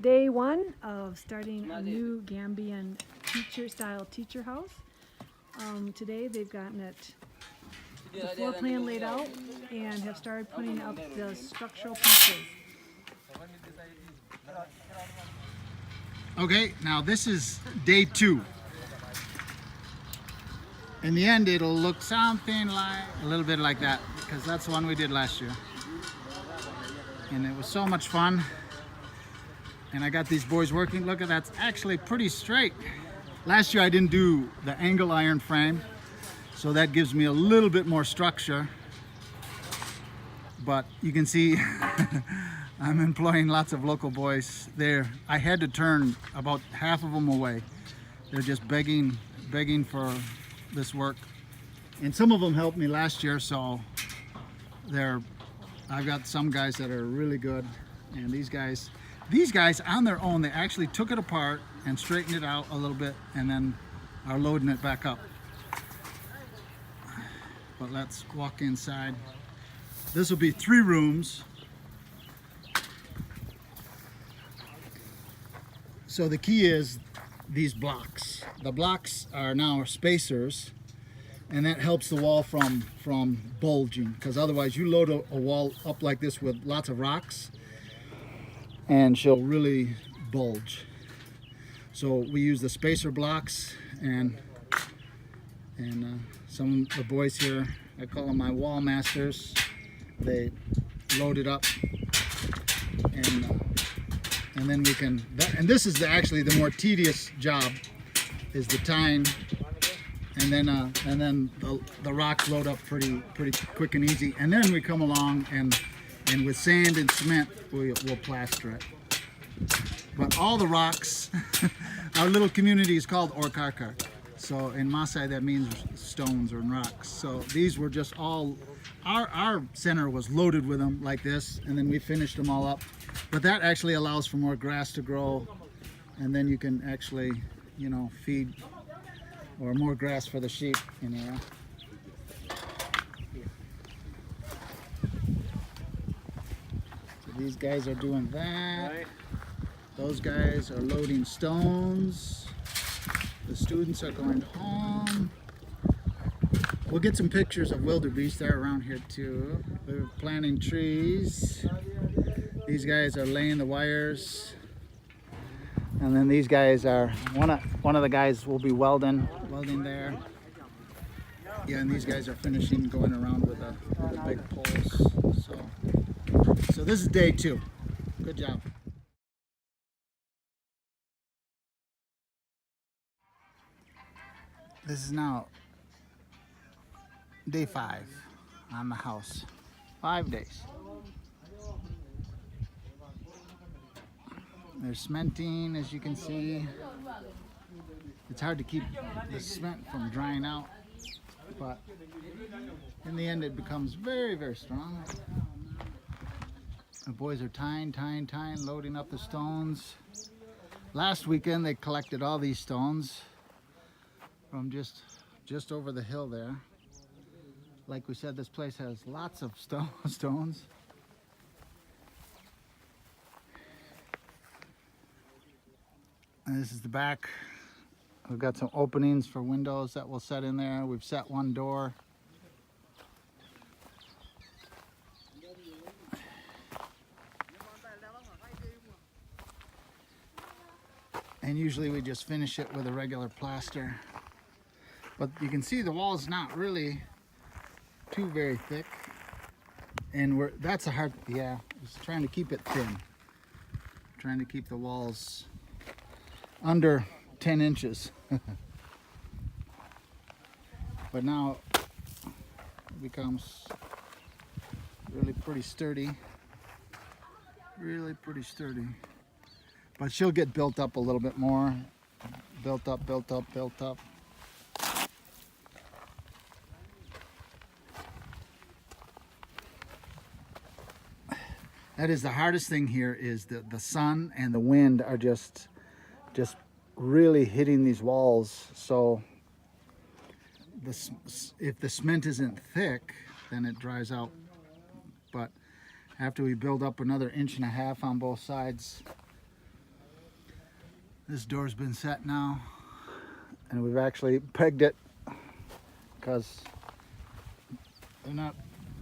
Day one of starting a new GABION teacher-style teacher house. Today they've gotten the floor plan laid out and have started putting up the structural pieces. Okay, now this is day 2. In the end, it'll look something like a little bit like that, because that's the one we did last year. And it was so much fun. And I got these boys working. Look at that, it's actually pretty straight. Last year I didn't do the angle iron frame, so that gives me a little bit more structure. But you can see I'm employing lots of local boys there. I had to turn about half of them away. They're just begging for this work. And some of them helped me last year, so I've got some guys that are really good. And these guys on their own, they actually took it apart and straightened it out a little bit and then are loading it back up. But let's walk inside. This will be 3 rooms. So the key is these blocks. The blocks are now spacers, and that helps the wall from bulging, because otherwise you load a wall up like this with lots of rocks and she'll really bulge. So we use the spacer blocks, and some of the boys here, I call them my wall masters, they load it up, and then we can, and this is actually the more tedious job, is the tying, and then the rocks load up pretty quick and easy, and then we come along and with sand and cement we'll plaster it. But all the rocks, our little community is called Orkarkar. So in Maasai that means stones or rocks. So these were just all, our center was loaded with them like this, and then we finished them all up. But that actually allows for more grass to grow, and then you can actually, you know, feed, or more grass for the sheep, you know. So these guys are doing that. Those guys are loading stones. The students are going home. We'll get some pictures of wildebeest there around here too. We're planting trees. These guys are laying the wires. And then these guys are, one of the guys will be welding there. Yeah, and these guys are finishing, going around with the big poles. So this is day 2. Good job. This is now day 5 on the house. 5 days. There's cementing, as you can see. It's hard to keep the cement from drying out, but in the end it becomes very, very strong. The boys are tying, loading up the stones. Last weekend they collected all these stones from just over the hill there. Like we said, this place has lots of stones. And this is the back. We've got some openings for windows that we'll set in there. We've set one door. And usually we just finish it with a regular plaster. But you can see the wall's not really too very thick. And that's a hard, yeah, just trying to keep it thin. Trying to keep the walls under 10 inches. But now it becomes really pretty sturdy. Really pretty sturdy. But she'll get built up a little bit more. Built up. That is the hardest thing here, is that the sun and the wind are just really hitting these walls. So if the cement isn't thick, then it dries out. But after we build up another 1.5 inches on both sides, This door's been set now, and we've actually pegged it because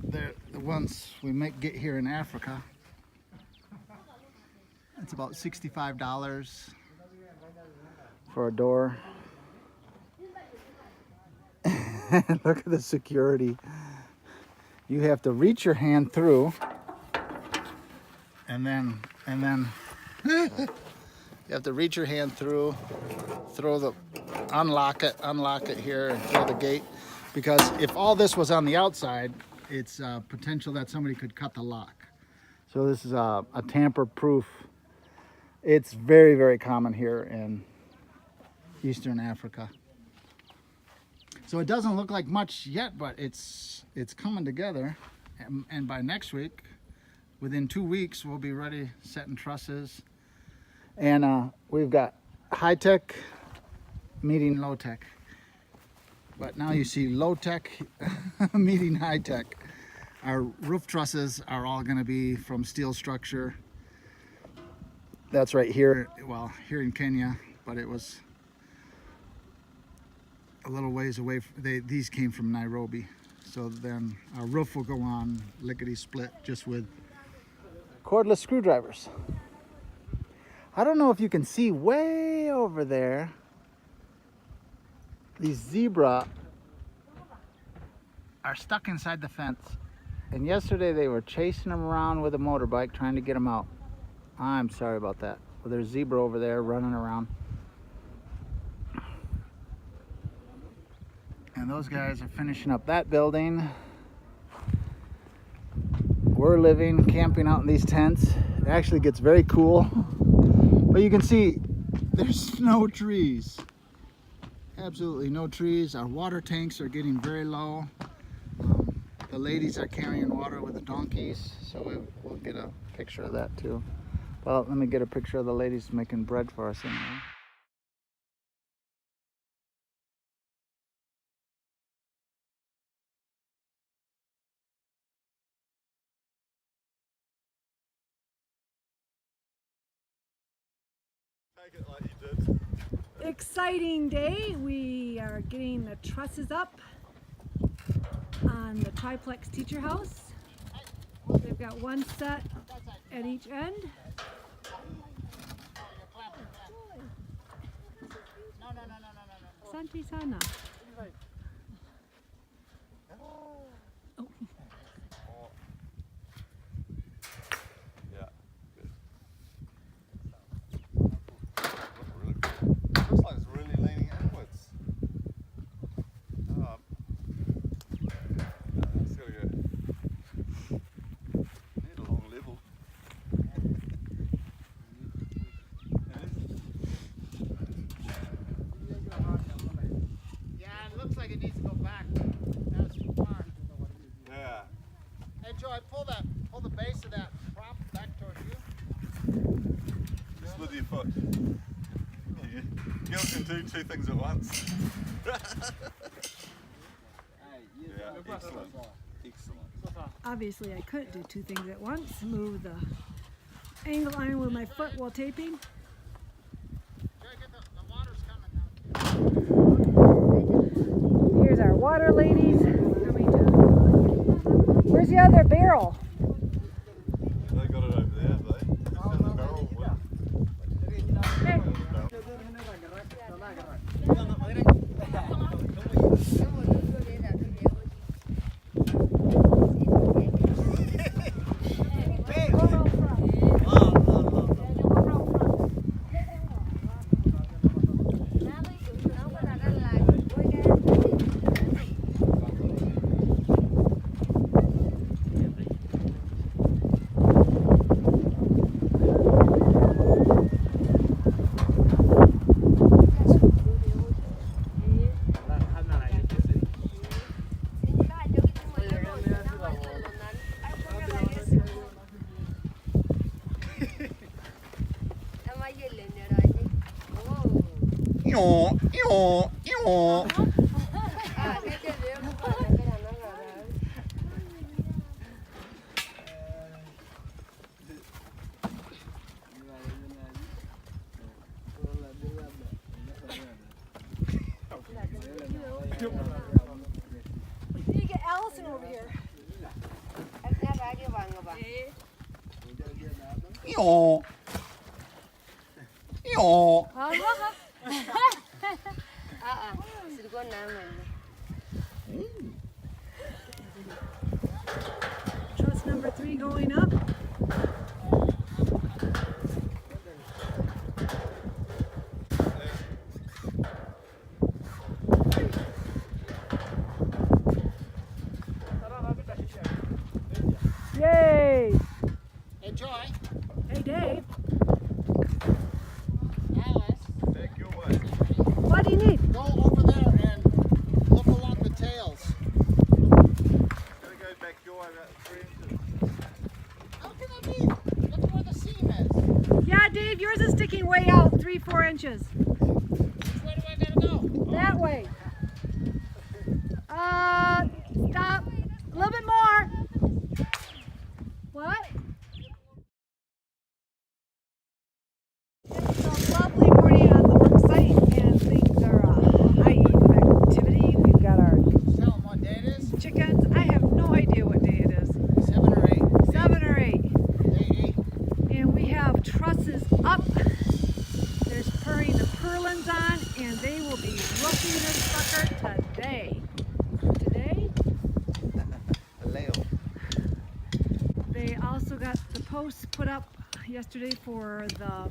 they're the ones we get here in Africa. It's about $65 for a door. Look at the security. You have to reach your hand through, and then you have to reach your hand through, unlock it here, and throw the gate. Because if all this was on the outside, it's potential that somebody could cut the lock. So this is a tamper-proof. It's very, very common here in Eastern Africa. So it doesn't look like much yet, but it's coming together. And by next week, within 2 weeks, we'll be ready setting trusses. And we've got high-tech meeting low-tech. But now you see low-tech meeting high-tech. Our roof trusses are all going to be from steel structure. That's right here, well, here in Kenya, but it was a little ways away. These came from Nairobi. So then our roof will go on lickety-split just with cordless screwdrivers. I don't know if you can see way over there. These zebra are stuck inside the fence. And yesterday they were chasing them around with a motorbike trying to get them out. I'm sorry about that. Well, there's zebra over there running around. And those guys are finishing up that building. We're camping out in these tents. It actually gets very cool. But you can see there's no trees. Absolutely no trees. Our water tanks are getting very low. The ladies are carrying water with the donkeys, so we'll get a picture of that too. Well, let me get a picture of the ladies making bread for us anyway. Take it like you did. Exciting day. We are getting the trusses up on the triplex teacher house. They've got one set at each end. Santi sana. Oh. Yeah, good. Really cool. Looks like it's really leaning inwards. It's gotta go. Need a long level. Yeah, it looks like it needs to go back. That's too far. Yeah. Hey Joe, pull the base of that prop back towards you. Just with your foot. You can do two things at once. Yeah, excellent. Excellent. Obviously, I couldn't do two things at once. Move the angle iron with my foot while taping. The water's coming now. Here's our water ladies coming to. Where's the other barrel? They got it over there, have they? It's in the barrel. Hey. We need to get Allison over here. Yo. Yo. Truss number 3 going up. Yay! Enjoy. Hey Dave, Take your way. what do you need? Go over there and look along the tails. Gotta go back your way about 3 inches. How can that be? Look where the seam is. Yeah, Dave, yours is sticking way out 3-4 inches. Which way do I gotta go? That way. Stop. A little bit more. What? It's a lovely morning on the work site, and things are high activity. We've got our Tell them what day it is. chickens. I have no idea what day it is. 7 or 8. 7 or 8. Day 8. And we have trusses up. There's purring the purlins on, and they will be roofing this sucker today. Today? Leo. They also got the posts put up yesterday for the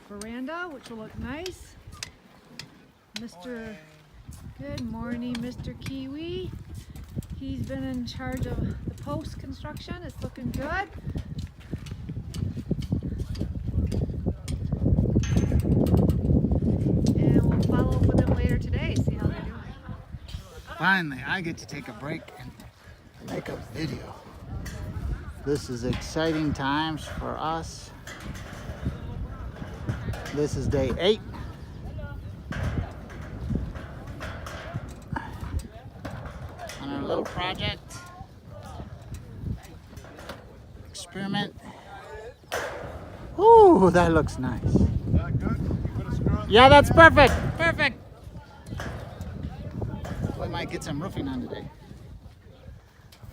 veranda, which will look nice. Good morning, Mr. Kiwi. He's been in charge of the post construction. It's looking good. And we'll follow up with them later today, see how they're doing. Finally, I get to take a break and make a video. This is exciting times for us. This is day 8. On our little project. Experiment. Ooh, that looks nice. That good? You put a screw on the Yeah, that's perfect. Perfect. We might get some roofing on today.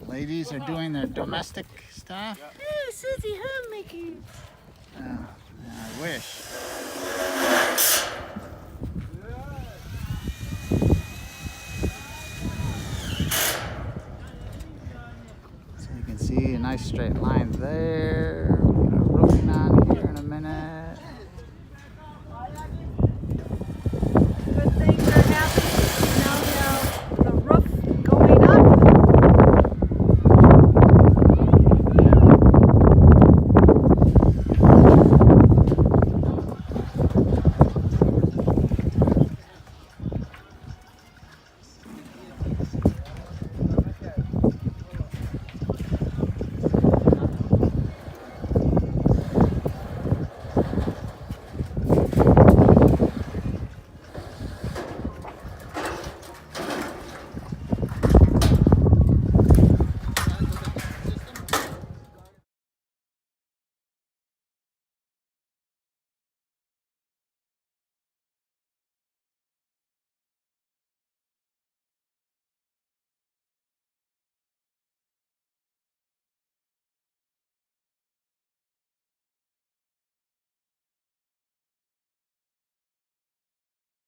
Ladies are doing their domestic stuff. Hey, Susie homemaking. I wish. So you can see a nice straight line.